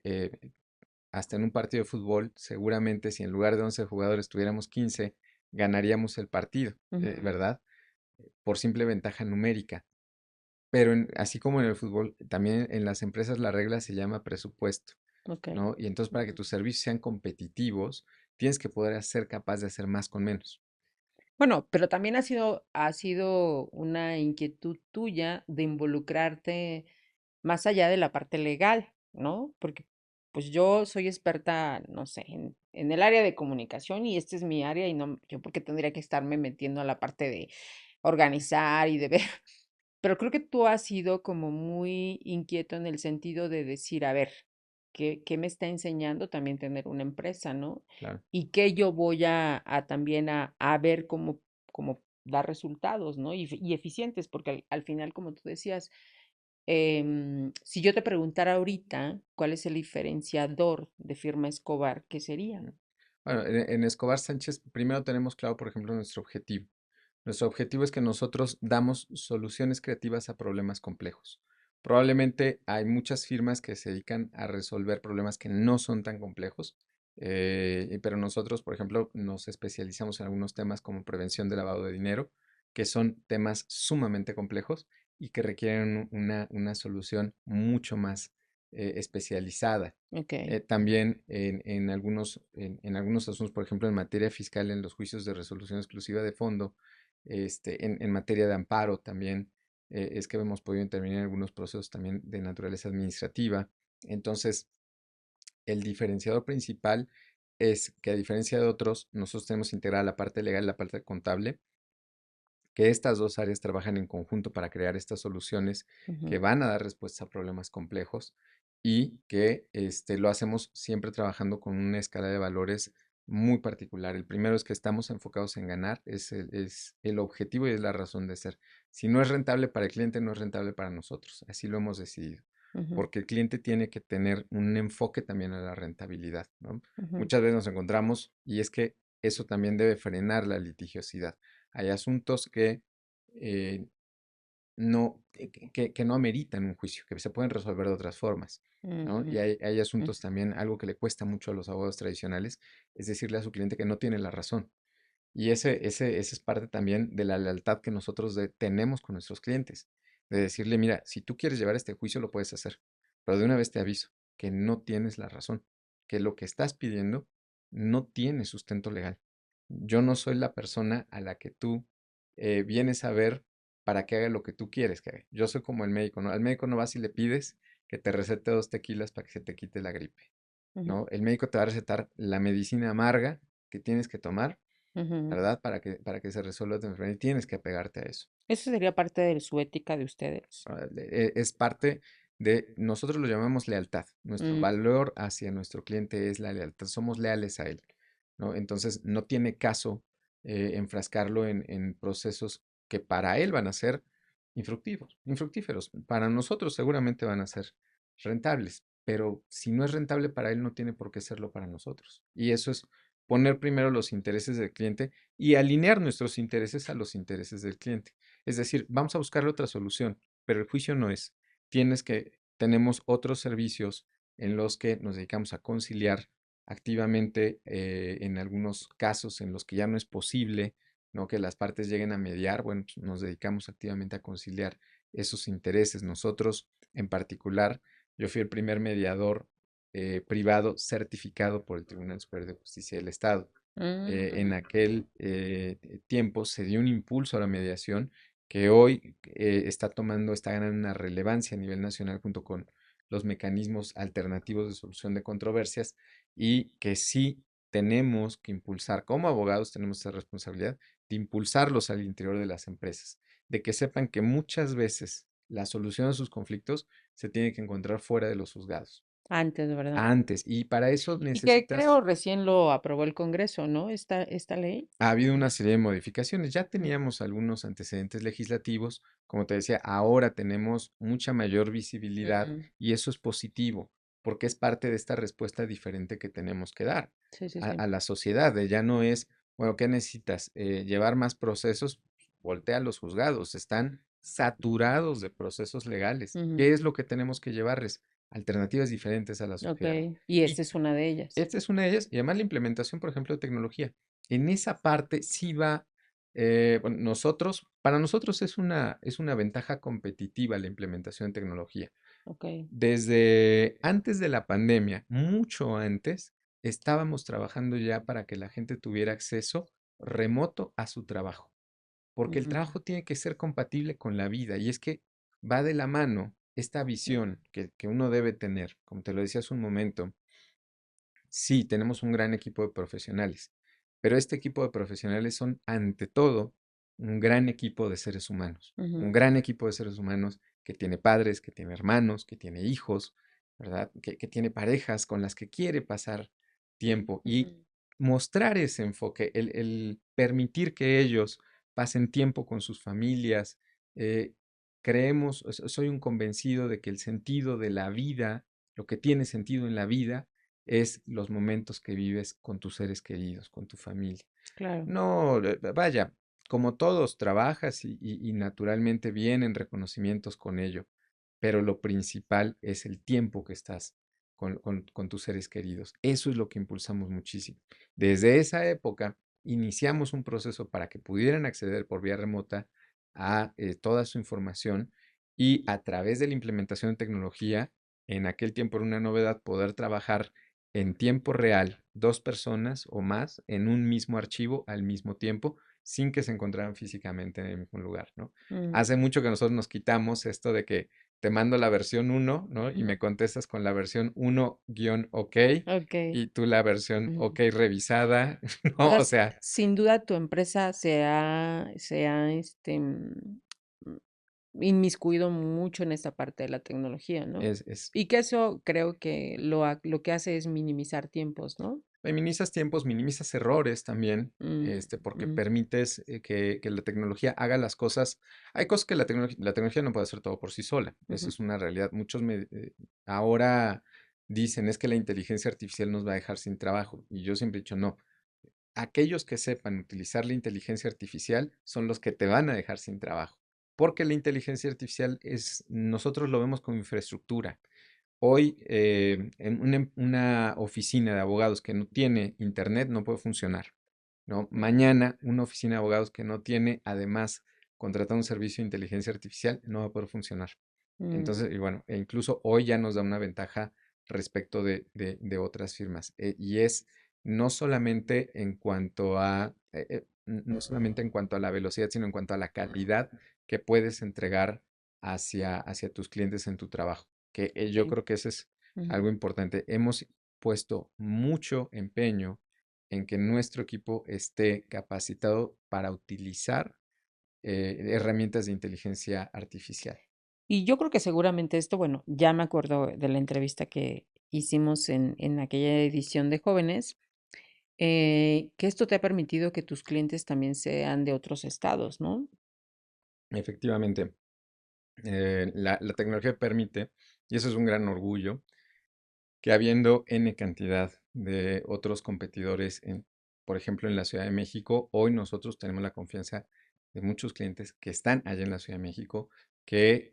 hasta en un partido de fútbol, seguramente si en lugar de 11 jugadores tuviéramos 15, ganaríamos el partido, ujú. ¿verdad? Por simple ventaja numérica. Pero así como en el fútbol, también en las empresas la regla se llama presupuesto, Okey. ¿no? Y entonces para que Ujú. tus servicios sean competitivos, tienes que poder ser capaz de hacer más con menos. Bueno, pero también ha sido una inquietud tuya de involucrarte más allá de la parte legal, ¿no? Porque, pues, yo soy experta, no sé, en el área de comunicación y este es mi área y no, yo por qué tendría que estarme metiendo a la parte de organizar y de ver. Pero creo que tú has sido como muy inquieto en el sentido de decir, a ver, ¿qué me está enseñando también tener una empresa, ¿no? Claro, Y que yo voy a también a ver cómo dar resultados, ¿no? Y eficientes, porque al final, como tú decías, si yo te preguntara ahorita cuál es el diferenciador de Firma Escobar, ¿qué sería? mm. Bueno, en Escobar Sánchez primero tenemos claro, por ejemplo, nuestro objetivo. Nuestro objetivo es que nosotros damos soluciones creativas a problemas complejos. Probablemente hay muchas firmas que se dedican a resolver problemas que no son tan complejos, pero nosotros, por ejemplo, nos especializamos en algunos temas como prevención de lavado de dinero, que son temas sumamente complejos y que requieren una solución mucho más especializada. Ok. También en algunos asuntos, por ejemplo, en materia fiscal, en los juicios de resolución exclusiva de fondo, en materia de amparo también, es que hemos podido intervenir en algunos procesos también de naturaleza administrativa. Entonces, el diferenciador principal es que a diferencia de otros, nosotros tenemos integrada la parte legal y la parte contable, que estas dos áreas trabajan en conjunto para crear estas soluciones que Ujú, van a dar respuesta a problemas complejos y que lo hacemos siempre trabajando con una escala de valores muy particular. El primero es que estamos enfocados en ganar, es el objetivo y es la razón de ser. Si no es rentable para el cliente, no es rentable para nosotros. Así lo hemos decidido. ujú, Porque el cliente tiene que tener un enfoque también a la rentabilidad, ¿no? ujú, Muchas veces nos encontramos y es que eso también debe frenar la litigiosidad. Hay asuntos que eh, que no ameritan un juicio, que se pueden resolver de otras formas, ¿no? Y ujú, hay ujú, asuntos también, algo que le cuesta mucho a los abogados tradicionales, es decirle a su cliente que no tiene la razón. Y ese es parte también de la lealtad que nosotros tenemos con nuestros clientes, de decirle, mira, si tú quieres llevar este juicio, lo puedes hacer, pero de una vez te aviso que no tienes la razón, que lo que estás pidiendo no tiene sustento legal. Yo no soy la persona a la que tú vienes a ver para que haga lo que tú quieres que haga. Yo soy como el médico, ¿no? Al médico no vas y le pides que te recete 2 tequilas para que se te quite la gripe, ujú, ¿no? El médico te va a recetar la medicina amarga que tienes que tomar, ujú. ¿verdad? Para que se resuelva tu enfermedad y tienes que apegarte a eso. Eso sería parte de su ética de ustedes. Es parte de, nosotros lo llamamos lealtad. Nuestro Mm, valor hacia nuestro cliente es la lealtad. Somos leales a él, ¿no? Entonces, no tiene caso enfrascarlo en procesos que para él van a ser infructíferos. Para nosotros seguramente van a ser rentables, pero si no es rentable para él, no tiene por qué serlo para nosotros. Y eso es poner primero los intereses del cliente y alinear nuestros intereses a los intereses del cliente. Es decir, vamos a buscarle otra solución, pero el juicio no es. Tenemos otros servicios en los que nos dedicamos a conciliar activamente en algunos casos en los que ya no es posible, ¿no? Que las partes lleguen a mediar. Bueno, pues nos dedicamos activamente a conciliar esos intereses. Nosotros, en particular, yo fui el primer mediador privado certificado por el Tribunal Superior de Justicia del Estado. En mm, aquel tiempo se dio un impulso a la mediación que hoy está ganando una relevancia a nivel nacional junto con los mecanismos alternativos de solución de controversias y que sí tenemos que impulsar, como abogados tenemos esa responsabilidad de impulsarlos al interior de las empresas, de que sepan que muchas veces la solución a sus conflictos se tiene que encontrar fuera de los juzgados, antes, ¿verdad? antes, y para eso Y que necesitas. creo recién lo aprobó el Congreso, ¿no? Esta ley. Ha habido una serie de modificaciones. Ya Mm, teníamos algunos antecedentes legislativos. Como te decía, ahora tenemos mucha mayor visibilidad mm, y eso es positivo porque es parte de esta respuesta diferente que tenemos que dar sí, sí, a, sí. a la sociedad. Ya no es, bueno, ¿qué necesitas? Llevar más procesos. Voltea a los juzgados. Están saturados de procesos legales. Ujú, ¿Qué es lo que tenemos que llevarles? Alternativas diferentes a la ok. sociedad. Y Y esta es una de ellas. esta es una de ellas, y además la implementación, por ejemplo, de tecnología. En esa parte sí va, bueno, para nosotros es una ventaja competitiva la implementación de tecnología. Ok. Desde antes de la pandemia, mucho antes, estábamos trabajando ya para que la gente tuviera acceso remoto a su trabajo, porque el Ujú, trabajo tiene que ser compatible con la vida, y es que va de la mano esta ujú, visión que uno debe tener, como te lo decía hace un momento. Sí, tenemos un gran equipo de profesionales, pero este equipo de profesionales son, ante todo, un gran equipo de seres humanos, un ujú, gran equipo de seres humanos que tiene padres, que tiene hermanos, que tiene hijos, ¿verdad? Que tiene parejas con las que quiere pasar tiempo y ujú. mostrar ese enfoque, el permitir que ellos pasen tiempo con sus familias. eh, soy un convencido de que el sentido de la vida, lo que tiene sentido en la vida, es los momentos que vives con tus seres queridos, con tu familia. Claro. No, vaya, como todos, trabajas y naturalmente vienen reconocimientos con ello, pero lo principal es el tiempo que estás con tus seres queridos. Eso es lo que impulsamos muchísimo. Desde esa época iniciamos un proceso para que pudieran acceder por vía remota a toda su información y a través de la implementación de tecnología en aquel tiempo era una novedad poder trabajar en tiempo real, dos personas o más en un mismo archivo al mismo tiempo, sin que se encontraran físicamente en el mismo lugar, ¿no? Mm, Hace mucho que nosotros nos quitamos esto de que te mando la versión uno, ¿no? Y ujú. me contestas con la versión 1-OK Ok. y tú la versión Ujú. OK revisada, O ¿no? sea, O sea, sin duda tu empresa se ha mm, inmiscuido mucho en esta parte de la tecnología, ¿no? es Y que eso creo que lo que hace es minimizar tiempos, ¿no? minimizas tiempos, minimizas errores también, Mm, porque mm, permites que la tecnología haga las cosas. Hay cosas que la tecnología no puede hacer todo por sí sola. Eso ujú, es una realidad. Ahora dicen es que la inteligencia artificial nos va a dejar sin trabajo. Y yo siempre he dicho no. Aquellos que sepan utilizar la inteligencia artificial son los que te van a dejar sin trabajo. Porque la inteligencia artificial nosotros lo vemos como infraestructura. Hoy, en una oficina de abogados que no tiene internet no puede funcionar, ¿no? Mañana, una oficina de abogados que no tiene, además, contratar un servicio de inteligencia artificial no va a poder funcionar. mm, Entonces, y bueno, e incluso hoy ya nos da una ventaja respecto de otras firmas. Y es no solamente en cuanto no solamente en cuanto a la velocidad, sino en cuanto a la calidad que puedes entregar hacia tus clientes en tu trabajo. Que yo okey, creo que eso es ujú. algo importante. Hemos puesto mucho empeño en que nuestro equipo esté capacitado para utilizar herramientas de inteligencia artificial. Y yo creo que seguramente esto, bueno, ya me acuerdo de la entrevista que hicimos en aquella edición de Jóvenes, que esto te ha permitido que tus clientes también sean de otros estados, ¿no? Efectivamente, la tecnología permite, y eso es un gran orgullo, que habiendo N cantidad de otros competidores, por ejemplo, en la Ciudad de México, hoy nosotros tenemos la confianza de muchos clientes que están allá en la Ciudad de México, que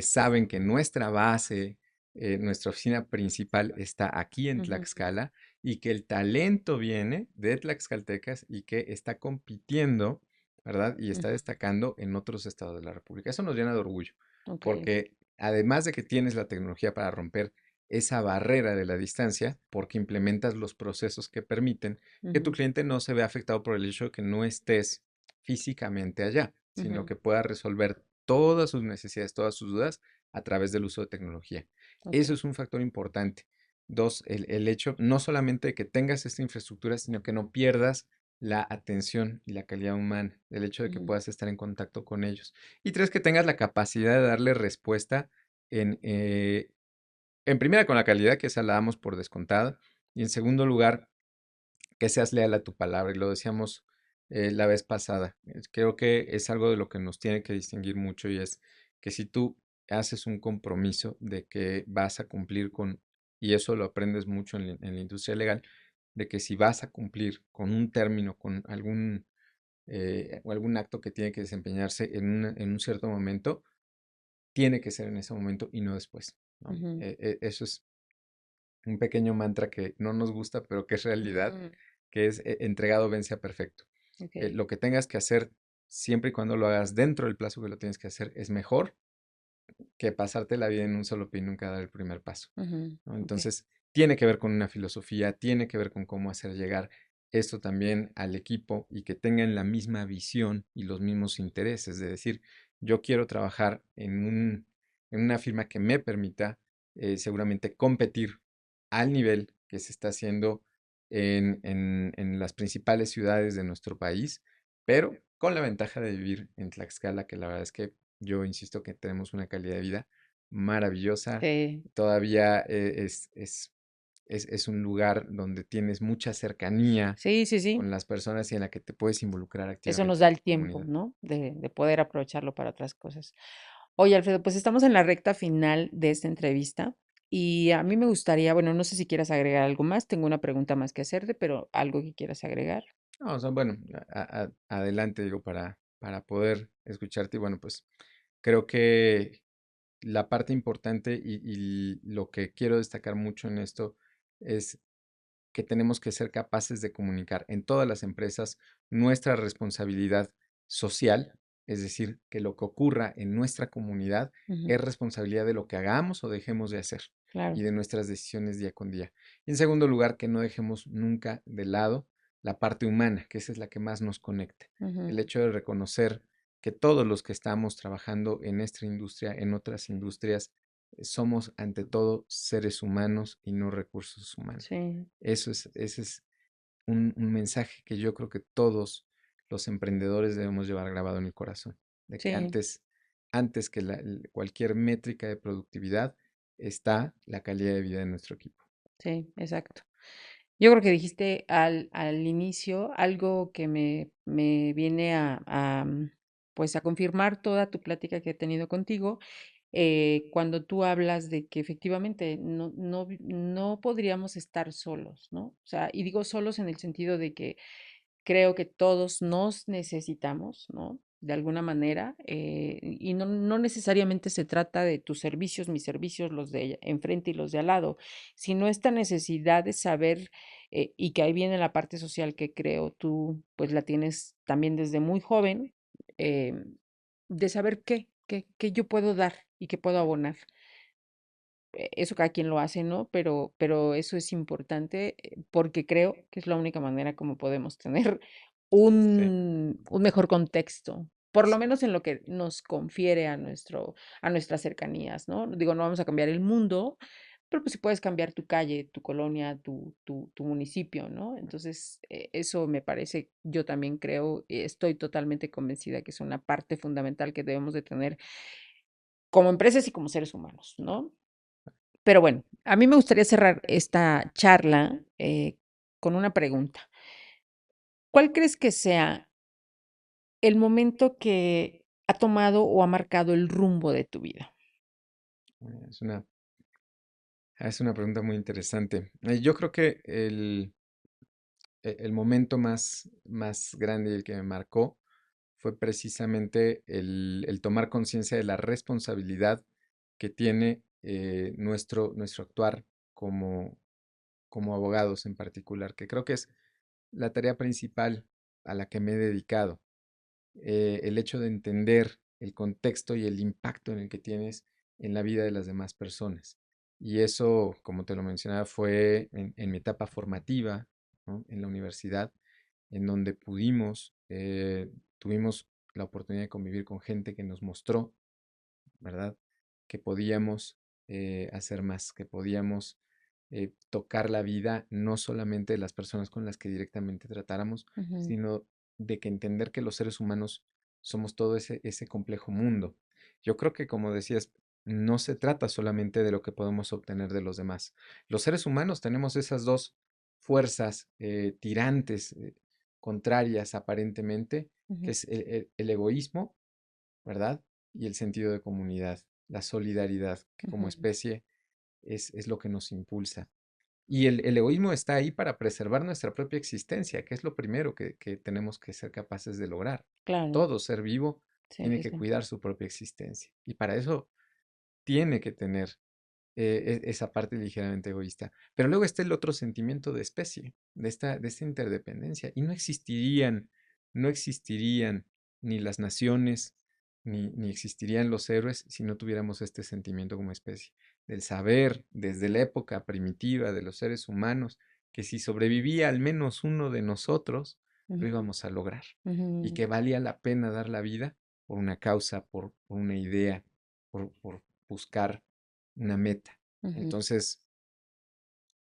saben que nuestra base, nuestra oficina principal está aquí en Ujú, Tlaxcala y que el talento viene de Tlaxcaltecas y que está compitiendo, ¿verdad? Y ujú, está destacando en otros estados de la República. Eso nos llena de orgullo, okey, porque además de que tienes la tecnología para romper esa barrera de la distancia porque implementas los procesos que permiten que tu ujú, cliente no se vea afectado por el hecho de que no estés físicamente allá, sino ujú, que pueda resolver todas sus necesidades, todas sus dudas a través del uso de tecnología. Eso okey, es un factor importante. Dos, el hecho no solamente de que tengas esta infraestructura, sino que no pierdas la atención y la calidad humana, el hecho de que ujú, puedas estar en contacto con ellos. Y tres, que tengas la capacidad de darle respuesta en, en primera, con la calidad, que esa la damos por descontada. Y en segundo lugar, que seas leal a tu palabra. Y lo decíamos la vez pasada. Creo que es algo de lo que nos tiene que distinguir mucho y es que si tú haces un compromiso de que vas a cumplir con, y eso lo aprendes mucho en la industria legal, de que si vas a cumplir con un término, con o algún acto que tiene que desempeñarse en un cierto momento, tiene que ser en ese momento y no después, ¿no? ujú, Eso es un pequeño mantra que no nos gusta, pero que es realidad, mm, que es entregado vence a perfecto. okey, Lo que tengas que hacer, siempre y cuando lo hagas dentro del plazo que lo tienes que hacer, es mejor que pasarte la vida en un solo pie y nunca dar el primer paso, ujú, ¿no? okey, Entonces, tiene que ver con una filosofía, tiene que ver con cómo hacer llegar esto también al equipo y que tengan la misma visión y los mismos intereses, de decir, yo quiero trabajar en una firma que me permita seguramente competir al nivel que se está haciendo en las principales ciudades de nuestro país, pero con la ventaja de vivir en Tlaxcala, que la verdad es que yo insisto que tenemos una calidad de vida maravillosa. sí, Todavía es un lugar donde tienes mucha cercanía sí, sí, sí, con las personas y en la que te puedes involucrar eso nos activamente da en el tu tiempo, comunidad. ¿no? De poder aprovecharlo para otras cosas. Oye, Alfredo, pues estamos en la recta final de esta entrevista y a mí me gustaría, bueno, no sé si quieras agregar algo más, tengo una pregunta más que hacerte, pero algo que quieras agregar. No, o sea, bueno, adelante, digo, para poder escucharte. Y bueno, pues creo que la parte importante y lo que quiero destacar mucho en esto es que tenemos que ser capaces de comunicar en todas las empresas nuestra responsabilidad social, Es decir, que lo que ocurra en nuestra comunidad Ujú, es responsabilidad de lo que hagamos o dejemos de hacer y claro. de nuestras decisiones día con día. Y en segundo lugar, que no dejemos nunca de lado la parte humana, que esa es la que más nos conecta. Ujú, El hecho de reconocer que todos los que estamos trabajando en esta industria, en otras industrias, somos ante todo seres humanos y no recursos humanos. sí, Ese es un mensaje que yo creo que todos los emprendedores debemos llevar grabado en el corazón, de que sí, antes que cualquier métrica de productividad está la calidad de vida de nuestro equipo. sí, exacto. Yo creo que dijiste al inicio algo que me viene pues a confirmar toda tu plática que he tenido contigo, cuando tú hablas de que efectivamente no podríamos estar solos, ¿no? O sea, y digo solos en el sentido de que creo que todos nos necesitamos, ¿no? De alguna manera, y no necesariamente se trata de tus servicios, mis servicios, los de enfrente y los de al lado, sino esta necesidad de saber, y que ahí viene la parte social que creo tú, pues la tienes también desde muy joven, de saber qué yo puedo dar y qué puedo abonar. Eso cada quien lo hace, ¿no? Pero eso es importante porque creo que es la única manera como podemos tener Sí, un mejor contexto, por lo sí, menos en lo que nos confiere a nuestras cercanías, ¿no? Digo, no vamos a cambiar el mundo, pero pues sí puedes cambiar tu calle, tu colonia, tu municipio, ¿no? Entonces, eso me parece, yo también creo, estoy totalmente convencida que es una parte fundamental que debemos de tener como empresas y como seres humanos, ¿no? Pero bueno, a mí me gustaría cerrar esta charla con una pregunta. ¿Cuál crees que sea el momento que ha tomado o ha marcado el rumbo de tu vida? es es una pregunta muy interesante. Yo creo que el momento más grande y el que me marcó fue precisamente el tomar conciencia de la responsabilidad que tiene nuestro actuar como, como abogados en particular, que creo que es la tarea principal a la que me he dedicado. El hecho de entender el contexto y el impacto en el que tienes en la vida de las demás personas. Y eso, como te lo mencionaba, fue en mi etapa formativa, ¿no? En la universidad, en donde tuvimos la oportunidad de convivir con gente que nos mostró, ¿verdad? Que podíamos hacer más, que podíamos tocar la vida no solamente de las personas con las que directamente tratáramos, Ujú, sino de que entender que los seres humanos somos todo ese complejo mundo. Yo creo que, como decías, no se trata solamente de lo que podemos obtener de los demás. Los seres humanos tenemos esas dos fuerzas tirantes, contrarias aparentemente, que ujú, es el egoísmo, ¿verdad? Y el sentido de comunidad, la solidaridad, que como ujú, especie es lo que nos impulsa. Y el egoísmo está ahí para preservar nuestra propia existencia, que es lo primero que tenemos que ser capaces de lograr. claro, Todo ser vivo sí, tiene sí, que sí. cuidar su propia existencia. Y para eso tiene que tener esa parte ligeramente egoísta. Pero luego está el otro sentimiento de especie, de esta interdependencia. Y no existirían ni las naciones, ni existirían los héroes si no tuviéramos este sentimiento como especie. Del saber desde la época primitiva de los seres humanos, que si sobrevivía al menos uno de nosotros, lo Ujú, íbamos a lograr. Y ujú, que valía la pena dar la vida por una causa, por una idea, por buscar una meta. ujú, Entonces,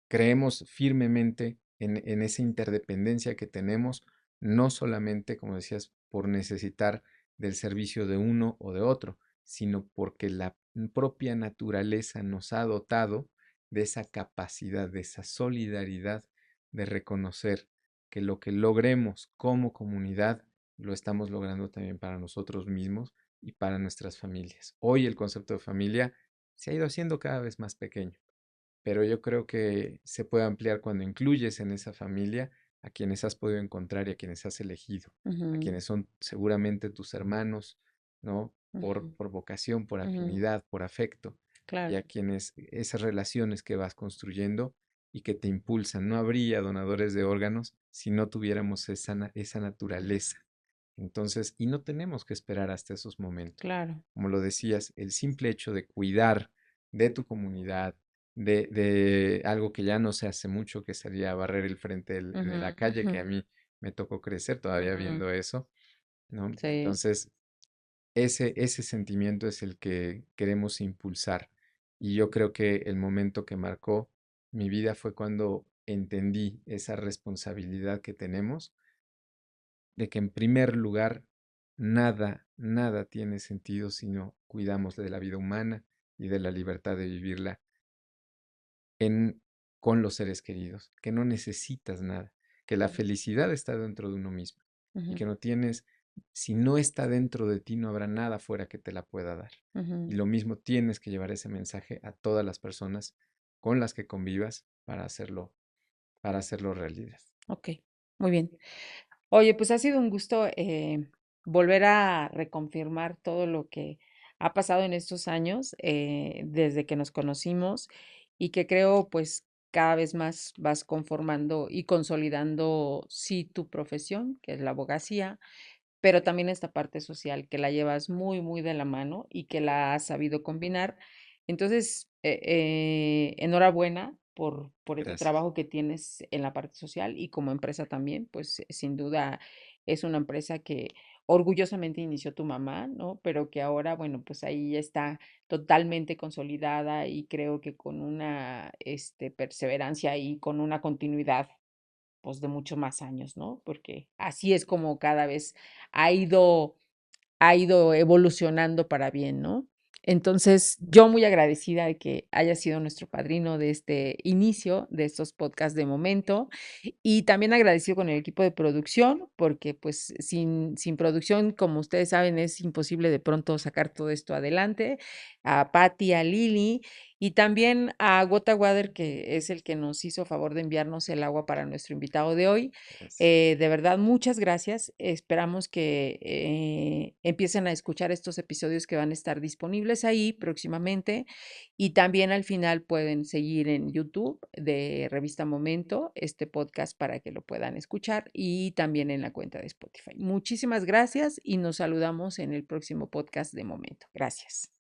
creemos firmemente en esa interdependencia que tenemos, no solamente, como decías, por necesitar del servicio de uno o de otro, sino porque la propia naturaleza nos ha dotado de esa capacidad, de esa solidaridad de reconocer que lo que logremos como comunidad lo estamos logrando también para nosotros mismos y para nuestras familias. Hoy el concepto de familia se ha ido haciendo cada vez más pequeño, pero yo creo que se puede ampliar cuando incluyes en esa familia a quienes has podido encontrar y a quienes has elegido, a ujú, quienes son seguramente tus hermanos, ¿no? ujú, Por vocación, por ujú, afinidad, por afecto, y claro. a quienes esas relaciones que vas construyendo y que te impulsan. No habría donadores de órganos si no tuviéramos esa naturaleza Entonces, y no tenemos que esperar hasta esos momentos. claro. Como lo decías, el simple hecho de cuidar de tu comunidad, de algo que ya no se hace mucho, que sería barrer el frente de Ujú, la calle, ujú, que a mí me tocó crecer todavía ujú. viendo eso, ¿no? Sí. Entonces, ese sentimiento es el que queremos impulsar. Y yo creo que el momento que marcó mi vida fue cuando entendí esa responsabilidad que tenemos de que en primer lugar nada tiene sentido si no cuidamos de la vida humana y de la libertad de vivirla en, con los seres queridos, que no necesitas nada, que la felicidad está dentro de uno mismo y Ujú, que no tienes, si no está dentro de ti, no habrá nada fuera que te la pueda dar. ujú. Y lo mismo tienes que llevar ese mensaje a todas las personas con las que convivas para hacerlo realidad. Ok, muy bien. Oye, pues ha sido un gusto volver a reconfirmar todo lo que ha pasado en estos años desde que nos conocimos y que creo pues cada vez más vas conformando y consolidando sí tu profesión, que es la abogacía, pero también esta parte social que la llevas muy, muy de la mano y que la has sabido combinar. Entonces, enhorabuena por ese Gracias. trabajo que tienes en la parte social y como empresa también, pues sin duda es una empresa que orgullosamente inició tu mamá, ¿no? Pero que ahora, bueno, pues ahí está totalmente consolidada y creo que con una perseverancia y con una continuidad pues, de muchos más años, ¿no? Porque así es como cada vez ha ido ha ido evolucionando para bien, ¿no? Entonces, yo muy agradecida de que haya sido nuestro padrino de este inicio de estos podcasts de momento y también agradecido con el equipo de producción, porque pues sin producción, como ustedes saben, es imposible de pronto sacar todo esto adelante. A Patty, a Lili y también a Gota Water, que es el que nos hizo favor de enviarnos el agua para nuestro invitado de hoy. Gracias. De verdad, muchas gracias. Esperamos que empiecen a escuchar estos episodios que van a estar disponibles ahí próximamente. Y también al final pueden seguir en YouTube de Revista Momento este podcast para que lo puedan escuchar y también en la cuenta de Spotify. Muchísimas gracias y nos saludamos en el próximo podcast de Momento. Gracias.